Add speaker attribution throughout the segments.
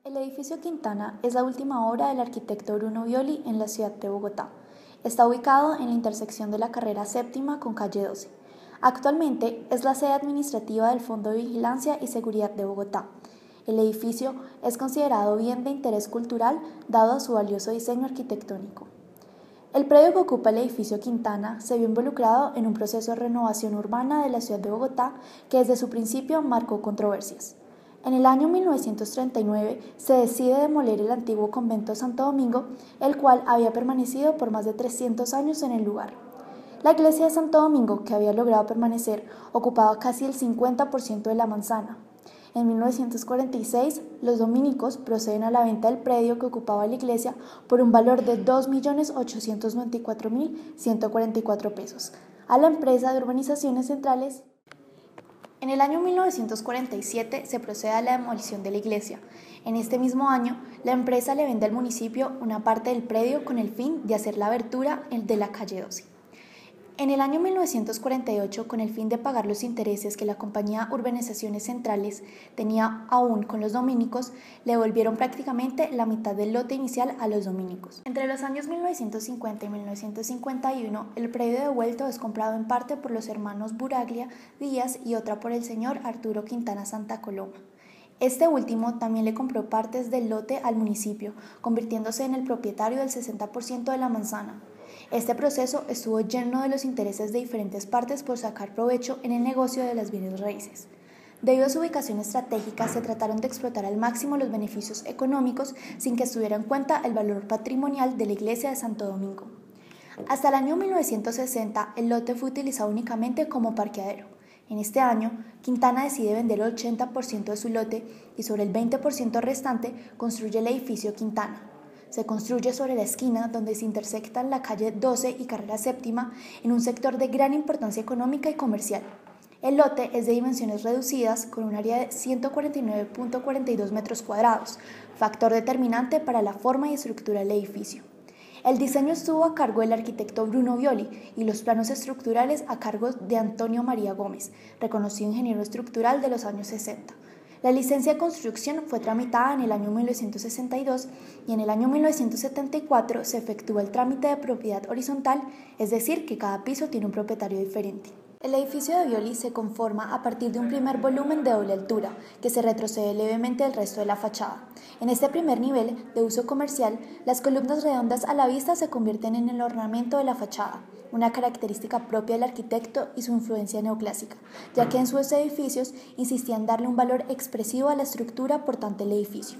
Speaker 1: El edificio Quintana es la última obra del arquitecto Bruno Violi en la ciudad de Bogotá. Está ubicado en la intersección de la carrera séptima con calle 12. Actualmente es la sede administrativa del Fondo de Vigilancia y Seguridad de Bogotá. El edificio es considerado bien de interés cultural dado su valioso diseño arquitectónico. El predio que ocupa el edificio Quintana se vio involucrado en un proceso de renovación urbana de la ciudad de Bogotá que desde su principio marcó controversias. En el año 1939 se decide demoler el antiguo convento de Santo Domingo, el cual había permanecido por más de 300 años en el lugar. La iglesia de Santo Domingo, que había logrado permanecer, ocupaba casi el 50% de la manzana. En 1946, los dominicos proceden a la venta del predio que ocupaba la iglesia por un valor de 2.894.144 pesos a la empresa de urbanizaciones centrales. En el año 1947 se procede a la demolición de la iglesia. En este mismo año, la empresa le vende al municipio una parte del predio con el fin de hacer la abertura de la calle 12. En el año 1948, con el fin de pagar los intereses que la compañía Urbanizaciones Centrales tenía aún con los dominicos, le devolvieron prácticamente la mitad del lote inicial a los dominicos. Entre los años 1950 y 1951, el predio devuelto es comprado en parte por los hermanos Buraglia Díaz y otra por el señor Arturo Quintana Santa Coloma. Este último también le compró partes del lote al municipio, convirtiéndose en el propietario del 60% de la manzana. Este proceso estuvo lleno de los intereses de diferentes partes por sacar provecho en el negocio de las bienes raíces. Debido a su ubicación estratégica, se trataron de explotar al máximo los beneficios económicos sin que estuviera en cuenta el valor patrimonial de la iglesia de Santo Domingo. Hasta el año 1960, el lote fue utilizado únicamente como parqueadero. En este año, Quintana decide vender el 80% de su lote y sobre el 20% restante construye el edificio Quintana. Se construye sobre la esquina donde se intersectan la calle 12 y carrera séptima en un sector de gran importancia económica y comercial. El lote es de dimensiones reducidas con un área de 149.42 metros cuadrados, factor determinante para la forma y estructura del edificio. El diseño estuvo a cargo del arquitecto Bruno Violi y los planos estructurales a cargo de Antonio María Gómez, reconocido ingeniero estructural de los años 60. La licencia de construcción fue tramitada en el año 1962 y en el año 1974 se efectúa el trámite de propiedad horizontal, es decir, que cada piso tiene un propietario diferente. El edificio de Violi se conforma a partir de un primer volumen de doble altura, que se retrocede levemente del resto de la fachada. En este primer nivel, de uso comercial, las columnas redondas a la vista se convierten en el ornamento de la fachada, una característica propia del arquitecto y su influencia neoclásica, ya que en sus edificios insistía en darle un valor expresivo a la estructura portante del edificio.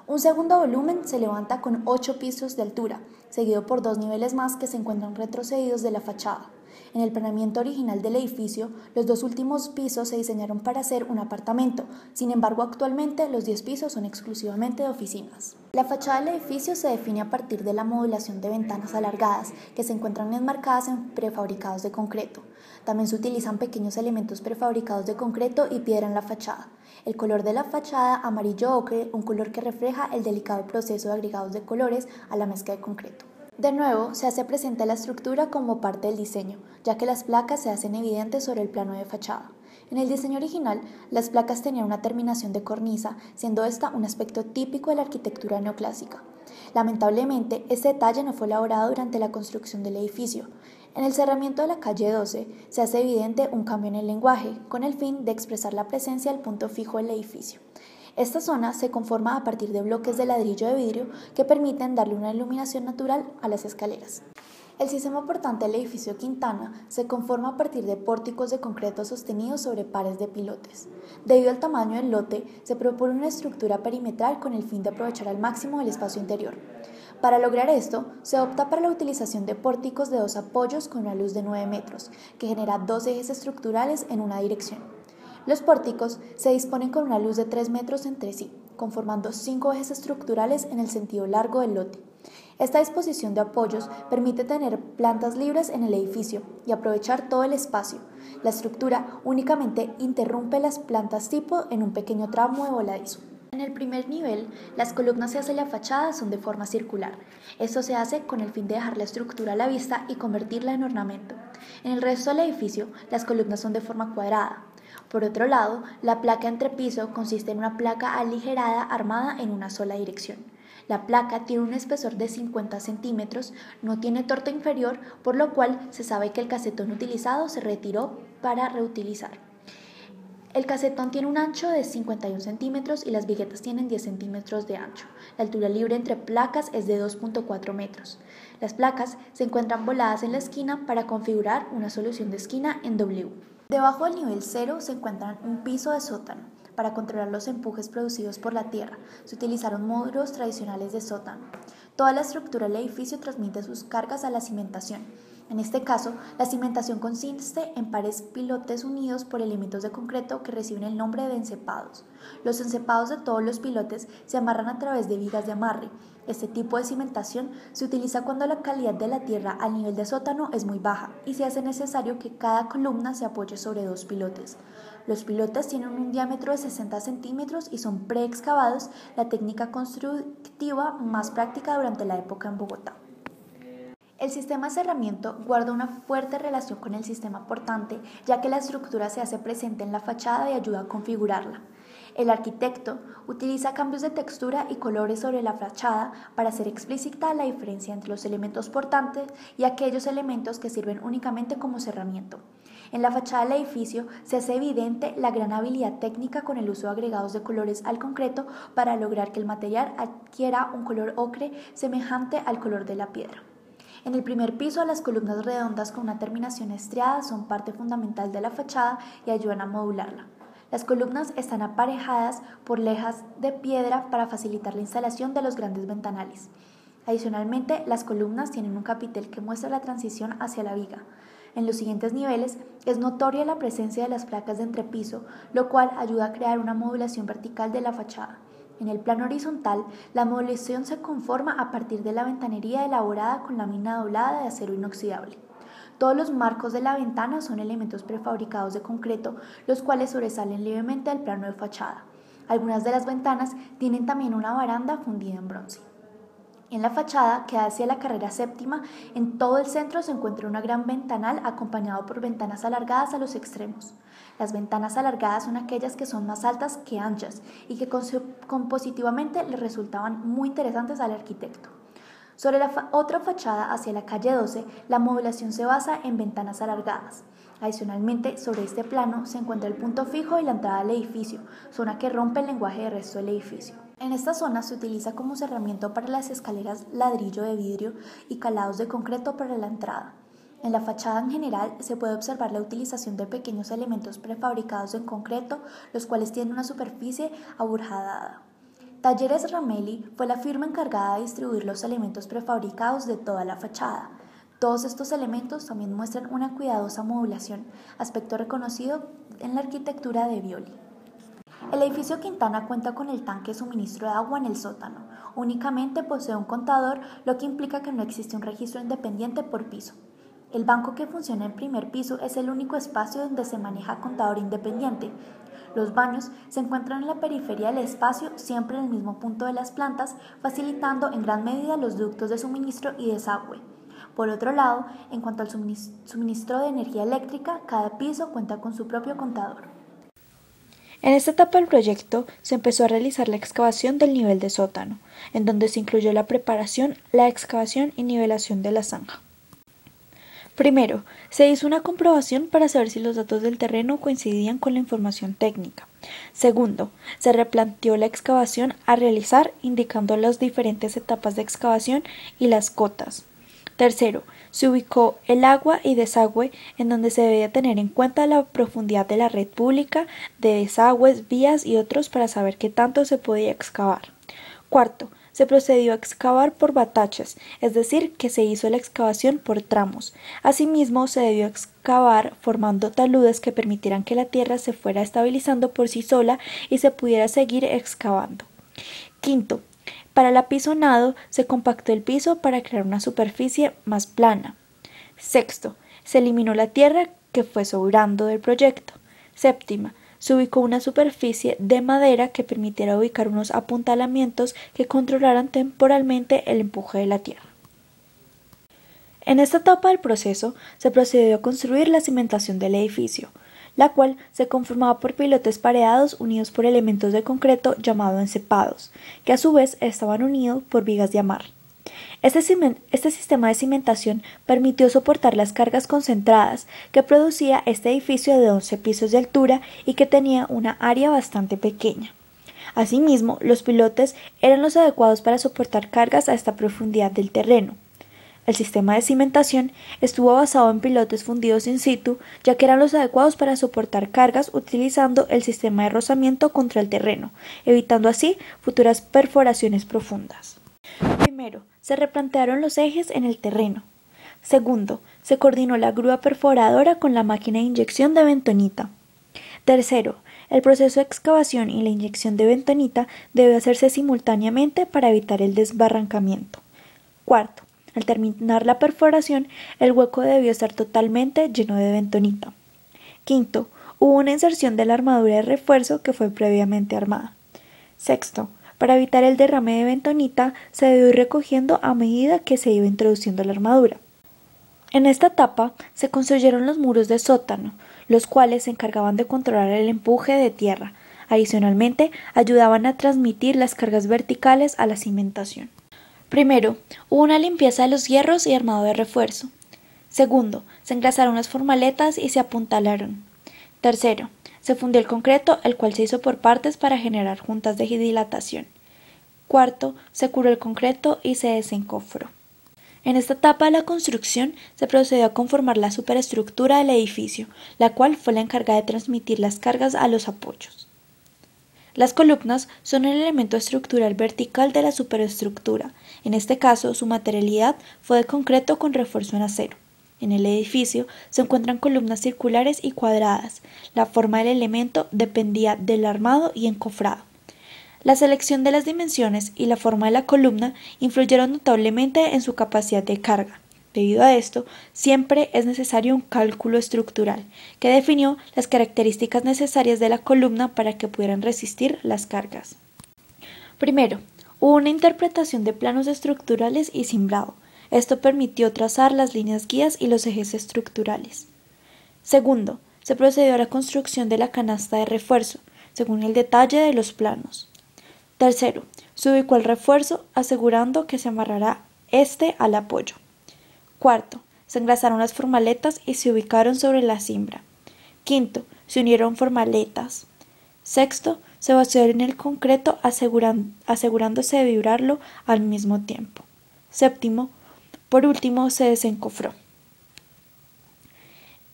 Speaker 1: Un segundo volumen se levanta con 8 pisos de altura, seguido por 2 niveles más que se encuentran retrocedidos de la fachada. En el planeamiento original del edificio, los 2 últimos pisos se diseñaron para ser un apartamento, sin embargo actualmente los 10 pisos son exclusivamente de oficinas. La fachada del edificio se define a partir de la modulación de ventanas alargadas que se encuentran enmarcadas en prefabricados de concreto. También se utilizan pequeños elementos prefabricados de concreto y piedra en la fachada. El color de la fachada amarillo ocre, un color que refleja el delicado proceso de agregados de colores a la mezcla de concreto. De nuevo, se hace presente la estructura como parte del diseño, ya que las placas se hacen evidentes sobre el plano de fachada. En el diseño original, las placas tenían una terminación de cornisa, siendo esta un aspecto típico de la arquitectura neoclásica. Lamentablemente, este detalle no fue elaborado durante la construcción del edificio. En el cerramiento de la calle 12 se hace evidente un cambio en el lenguaje, con el fin de expresar la presencia del punto fijo del edificio. Esta zona se conforma a partir de bloques de ladrillo de vidrio que permiten darle una iluminación natural a las escaleras. El sistema portante del edificio Quintana se conforma a partir de pórticos de concreto sostenidos sobre pares de pilotes. Debido al tamaño del lote, se propone una estructura perimetral con el fin de aprovechar al máximo el espacio interior. Para lograr esto, se opta por la utilización de pórticos de 2 apoyos con una luz de 9 metros, que genera 2 ejes estructurales en una dirección. Los pórticos se disponen con una luz de 3 metros entre sí, conformando 5 ejes estructurales en el sentido largo del lote. Esta disposición de apoyos permite tener plantas libres en el edificio y aprovechar todo el espacio. La estructura únicamente interrumpe las plantas tipo en un pequeño tramo de voladizo. En el primer nivel, las columnas hacia la fachada son de forma circular. Esto se hace con el fin de dejar la estructura a la vista y convertirla en ornamento. En el resto del edificio, las columnas son de forma cuadrada. Por otro lado, la placa entrepiso consiste en una placa aligerada armada en una sola dirección. La placa tiene un espesor de 50 centímetros, no tiene torta inferior, por lo cual se sabe que el casetón utilizado se retiró para reutilizar. El casetón tiene un ancho de 51 centímetros y las viguetas tienen 10 centímetros de ancho. La altura libre entre placas es de 2.4 metros. Las placas se encuentran voladas en la esquina para configurar una solución de esquina en W. Debajo del nivel 0 se encuentra un piso de sótano. Para controlar los empujes producidos por la tierra, se utilizaron módulos tradicionales de sótano. Toda la estructura del edificio transmite sus cargas a la cimentación. En este caso, la cimentación consiste en pares pilotes unidos por elementos de concreto que reciben el nombre de encepados. Los encepados de todos los pilotes se amarran a través de vigas de amarre. Este tipo de cimentación se utiliza cuando la calidad de la tierra al nivel de sótano es muy baja y se hace necesario que cada columna se apoye sobre dos pilotes. Los pilotes tienen un diámetro de 60 centímetros y son preexcavados, la técnica constructiva más práctica durante la época en Bogotá. El sistema de cerramiento guarda una fuerte relación con el sistema portante, ya que la estructura se hace presente en la fachada y ayuda a configurarla. El arquitecto utiliza cambios de textura y colores sobre la fachada para hacer explícita la diferencia entre los elementos portantes y aquellos elementos que sirven únicamente como cerramiento. En la fachada del edificio se hace evidente la gran habilidad técnica con el uso de agregados de colores al concreto para lograr que el material adquiera un color ocre semejante al color de la piedra. En el primer piso, las columnas redondas con una terminación estriada son parte fundamental de la fachada y ayudan a modularla. Las columnas están aparejadas por lejas de piedra para facilitar la instalación de los grandes ventanales. Adicionalmente, las columnas tienen un capitel que muestra la transición hacia la viga. En los siguientes niveles es notoria la presencia de las placas de entrepiso, lo cual ayuda a crear una modulación vertical de la fachada. En el plano horizontal, la modulación se conforma a partir de la ventanería elaborada con lámina doblada de acero inoxidable. Todos los marcos de la ventana son elementos prefabricados de concreto, los cuales sobresalen levemente del plano de fachada. Algunas de las ventanas tienen también una baranda fundida en bronce. En la fachada, que da hacia la carrera séptima, en todo el centro se encuentra una gran ventanal acompañado por ventanas alargadas a los extremos. Las ventanas alargadas son aquellas que son más altas que anchas y que compositivamente le resultaban muy interesantes al arquitecto. Sobre la otra fachada, hacia la calle 12, la modulación se basa en ventanas alargadas. Adicionalmente, sobre este plano se encuentra el punto fijo y la entrada al edificio, zona que rompe el lenguaje del resto del edificio. En esta zona se utiliza como cerramiento para las escaleras ladrillo de vidrio y calados de concreto para la entrada. En la fachada en general se puede observar la utilización de pequeños elementos prefabricados en concreto, los cuales tienen una superficie aburjadada. Talleres Ramelli fue la firma encargada de distribuir los elementos prefabricados de toda la fachada. Todos estos elementos también muestran una cuidadosa modulación, aspecto reconocido en la arquitectura de Violi. El edificio Quintana cuenta con el tanque de suministro de agua en el sótano. Únicamente posee un contador, lo que implica que no existe un registro independiente por piso. El banco que funciona en primer piso es el único espacio donde se maneja contador independiente. Los baños se encuentran en la periferia del espacio, siempre en el mismo punto de las plantas, facilitando en gran medida los ductos de suministro y desagüe. Por otro lado, en cuanto al suministro de energía eléctrica, cada piso cuenta con su propio contador.
Speaker 2: En esta etapa del proyecto se empezó a realizar la excavación del nivel de sótano, en donde se incluyó la preparación, la excavación y nivelación de la zanja. Primero, se hizo una comprobación para saber si los datos del terreno coincidían con la información técnica. Segundo, se replanteó la excavación a realizar indicando las diferentes etapas de excavación y las cotas. Tercero, se ubicó el agua y desagüe en donde se debía tener en cuenta la profundidad de la red pública, de desagües, vías y otros para saber qué tanto se podía excavar. Cuarto, se procedió a excavar por bataches, es decir, que se hizo la excavación por tramos. Asimismo, se debió excavar formando taludes que permitieran que la tierra se fuera estabilizando por sí sola y se pudiera seguir excavando. Quinto, para el apisonado se compactó el piso para crear una superficie más plana. Sexto, se eliminó la tierra que fue sobrando del proyecto. Séptima, se ubicó una superficie de madera que permitiera ubicar unos apuntalamientos que controlaran temporalmente el empuje de la tierra. En esta etapa del proceso se procedió a construir la cimentación del edificio. la cual se conformaba por pilotes pareados unidos por elementos de concreto llamados encepados, que a su vez estaban unidos por vigas de amarre. Este sistema de cimentación permitió soportar las cargas concentradas que producía este edificio de 11 pisos de altura y que tenía una área bastante pequeña. Asimismo, los pilotes eran los adecuados para soportar cargas a esta profundidad del terreno. El sistema de cimentación estuvo basado en pilotes fundidos in situ, ya que eran los adecuados para soportar cargas utilizando el sistema de rozamiento contra el terreno, evitando así futuras perforaciones profundas. Primero, se replantearon los ejes en el terreno. Segundo, se coordinó la grúa perforadora con la máquina de inyección de bentonita. Tercero, el proceso de excavación y la inyección de bentonita debe hacerse simultáneamente para evitar el desbarrancamiento. Cuarto, al terminar la perforación, el hueco debió estar totalmente lleno de bentonita. Quinto, hubo una inserción de la armadura de refuerzo que fue previamente armada. Sexto, para evitar el derrame de bentonita, se debió ir recogiendo a medida que se iba introduciendo la armadura. En esta etapa se construyeron los muros de sótano, los cuales se encargaban de controlar el empuje de tierra. Adicionalmente, ayudaban a transmitir las cargas verticales a la cimentación. Primero, hubo una limpieza de los hierros y armado de refuerzo. Segundo, se engrasaron las formaletas y se apuntalaron. Tercero, se fundió el concreto, el cual se hizo por partes para generar juntas de dilatación. Cuarto, se curó el concreto y se desencofró. En esta etapa de la construcción se procedió a conformar la superestructura del edificio, la cual fue la encargada de transmitir las cargas a los apoyos. Las columnas son el elemento estructural vertical de la superestructura. En este caso, su materialidad fue de concreto con refuerzo en acero. En el edificio se encuentran columnas circulares y cuadradas. La forma del elemento dependía del armado y encofrado. La selección de las dimensiones y la forma de la columna influyeron notablemente en su capacidad de carga. Debido a esto, siempre es necesario un cálculo estructural, que definió las características necesarias de la columna para que pudieran resistir las cargas. Primero, hubo una interpretación de planos estructurales y cimbrado. Esto permitió trazar las líneas guías y los ejes estructurales. Segundo, se procedió a la construcción de la canasta de refuerzo, según el detalle de los planos. Tercero, se ubicó el refuerzo asegurando que se amarrará al apoyo. Cuarto, se engrasaron las formaletas y se ubicaron sobre la cimbra. Quinto, se unieron formaletas. Sexto, se vació en el concreto asegurándose de vibrarlo al mismo tiempo. Séptimo, por último, se desencofró.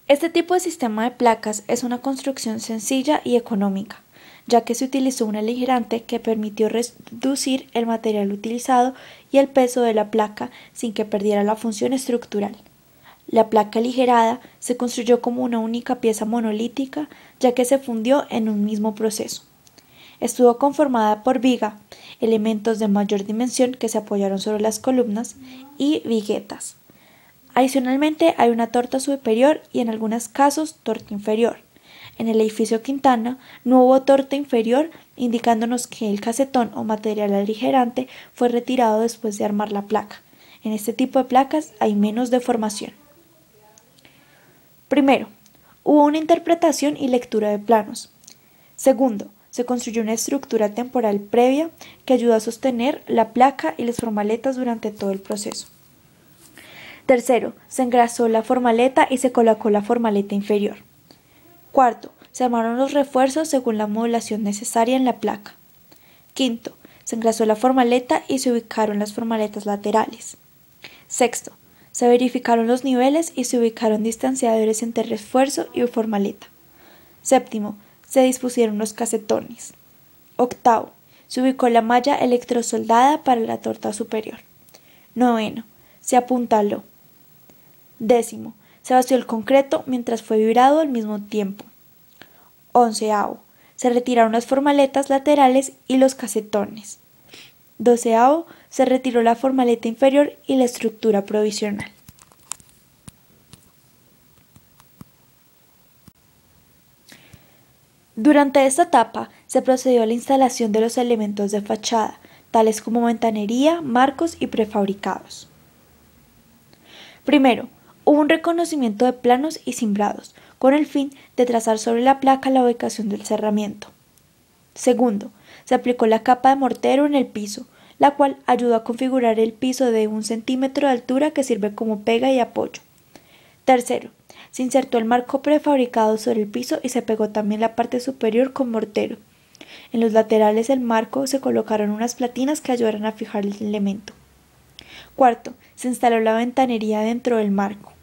Speaker 2: Este tipo de sistema de placas es una construcción sencilla y económica, ya que se utilizó un aligerante que permitió reducir el material utilizado y el peso de la placa sin que perdiera la función estructural. La placa aligerada se construyó como una única pieza monolítica, ya que se fundió en un mismo proceso. Estuvo conformada por viga, elementos de mayor dimensión que se apoyaron sobre las columnas, y viguetas. Adicionalmente hay una torta superior y en algunos casos torta inferior. En el edificio Quintana no hubo torta inferior, indicándonos que el casetón o material aligerante fue retirado después de armar la placa. En este tipo de placas hay menos deformación. Primero, hubo una interpretación y lectura de planos. Segundo, se construyó una estructura temporal previa que ayudó a sostener la placa y las formaletas durante todo el proceso. Tercero, se engrasó la formaleta y se colocó la formaleta inferior. Cuarto, se armaron los refuerzos según la modulación necesaria en la placa. Quinto, se engrasó la formaleta y se ubicaron las formaletas laterales. Sexto, se verificaron los niveles y se ubicaron distanciadores entre refuerzo y formaleta. Séptimo, se dispusieron los casetones. Octavo, se ubicó la malla electrosoldada para la torta superior. Noveno, se apuntaló. Décimo, se vació el concreto mientras fue vibrado al mismo tiempo. Onceavo, se retiraron las formaletas laterales y los casetones. Doceavo, se retiró la formaleta inferior y la estructura provisional. Durante esta etapa se procedió a la instalación de los elementos de fachada, tales como ventanería, marcos y prefabricados. Primero, hubo un reconocimiento de planos y cimbrados, con el fin de trazar sobre la placa la ubicación del cerramiento. Segundo, se aplicó la capa de mortero en el piso, la cual ayudó a configurar el piso de 1 centímetro de altura que sirve como pega y apoyo. Tercero, se insertó el marco prefabricado sobre el piso y se pegó también la parte superior con mortero. En los laterales del marco se colocaron unas platinas que ayudaron a fijar el elemento. Cuarto, se instaló la ventanería dentro del marco.